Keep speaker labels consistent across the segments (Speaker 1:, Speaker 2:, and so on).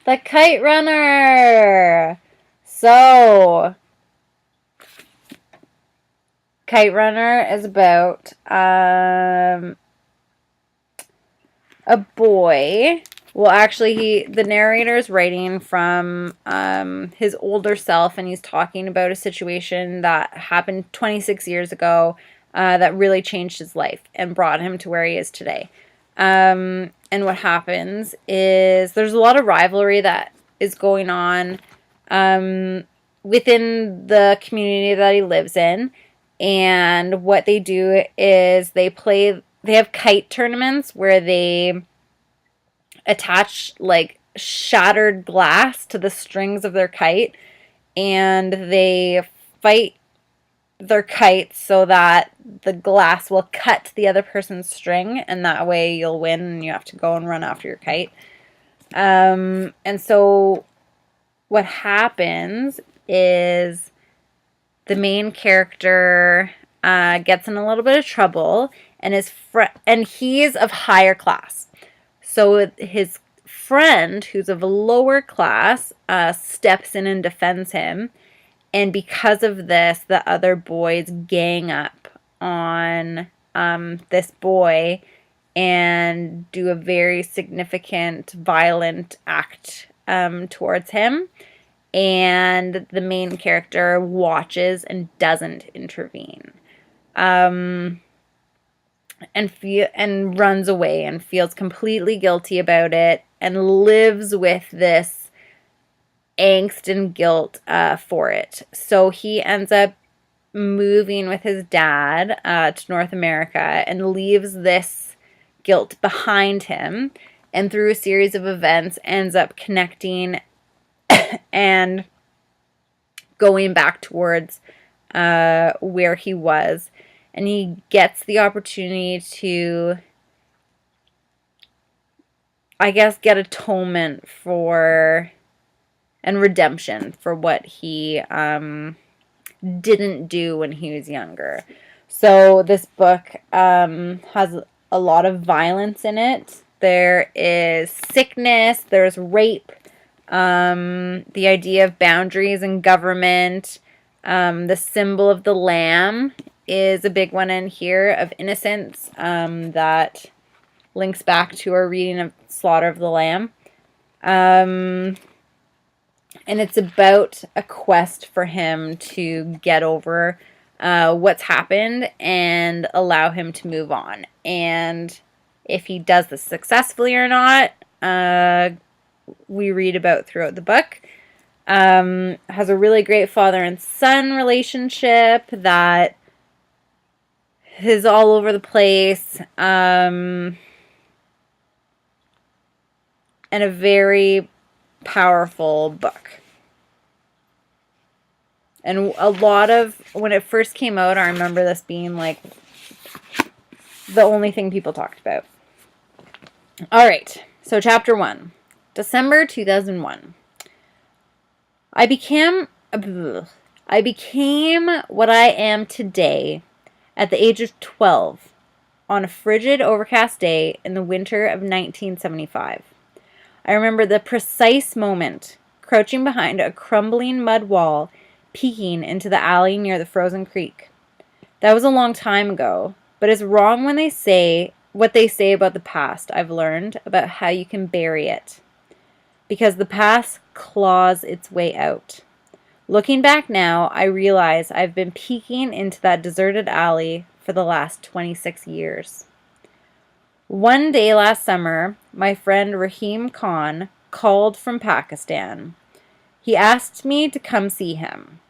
Speaker 1: The Kite Runner! So, Kite Runner is about a boy. Well, actually, the narrator is writing from his older self, and he's talking about a situation that happened 26 years ago that really changed his life and brought him to where he is today. And what happens is there's a lot of rivalry that is going on within the community that he lives in. And what they do is they have kite tournaments where they attach like shattered glass to the strings of their kite, and they fight their kites so that the glass will cut the other person's string, and that way you'll win and you have to go and run after your kite. And so what happens is the main character gets in a little bit of trouble, and and he's of higher class. So his friend, who's of a lower class, steps in and defends him. And because of this, the other boys gang up on this boy and do a very significant, violent act towards him. And the main character watches and doesn't intervene. And runs away and feels completely guilty about it and lives with this angst and guilt for it. So he ends up moving with his dad to North America and leaves this guilt behind him, and through a series of events ends up connecting and going back towards where he was. And he gets the opportunity to, I guess, get atonement for and redemption for what he didn't do when he was younger. So this book has a lot of violence in it. There is sickness, there's rape, the idea of boundaries and government, the symbol of the lamb is a big one in here, of innocence, that links back to our reading of Slaughter of the Lamb. And it's about a quest for him to get over what's happened and allow him to move on. And if he does this successfully or not, we read about throughout the book. Has a really great father and son relationship that is all over the place, and a very powerful book. And a lot of, when it first came out, I remember this being like the only thing people talked about. All right, so chapter 1, December 2001. I became what I am today at the age of 12 on a frigid, overcast day in the winter of 1975. I remember the precise moment, crouching behind a crumbling mud wall, peeking into the alley near the frozen creek. That was a long time ago, but it's wrong when they say what they say about the past, I've learned, about how you can bury it. Because the past claws its way out. Looking back now, I realize I've been peeking into that deserted alley for the last 26 years. One day last summer, my friend Rahim Khan called from Pakistan. He asked me to come see him.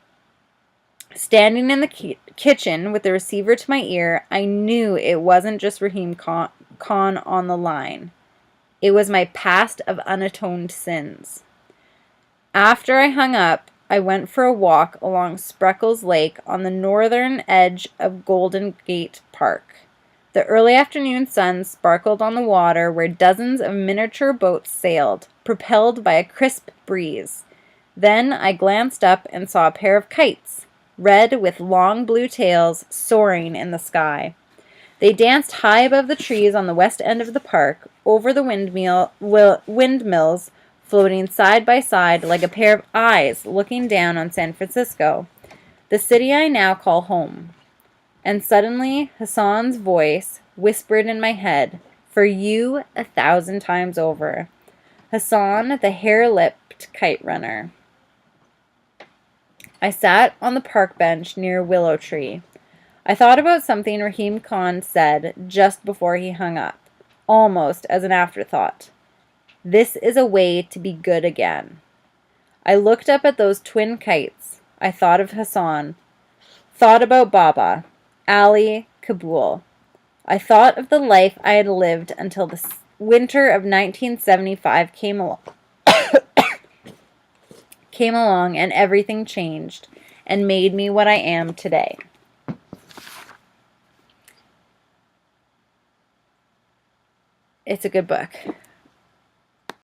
Speaker 1: Standing in the kitchen with the receiver to my ear, I knew it wasn't just Rahim Khan on the line. It was my past of unatoned sins. After I hung up, I went for a walk along Spreckles Lake on the northern edge of Golden Gate Park. The early afternoon sun sparkled on the water where dozens of miniature boats sailed, propelled by a crisp breeze. Then I glanced up and saw a pair of kites, red with long blue tails, soaring in the sky. They danced high above the trees on the west end of the park, over the windmills, floating side by side like a pair of eyes looking down on San Francisco, the city I now call home. And suddenly, Hassan's voice whispered in my head, "For you 1,000 times over. Hassan, the hair-lipped kite runner." I sat on the park bench near a willow tree. I thought about something Rahim Khan said just before he hung up, almost as an afterthought. This is a way to be good again. I looked up at those twin kites. I thought of Hassan. Thought about Baba, Ali, Kabul. I thought of the life I had lived until the winter of 1975 came along and everything changed and made me what I am today. It's a good book.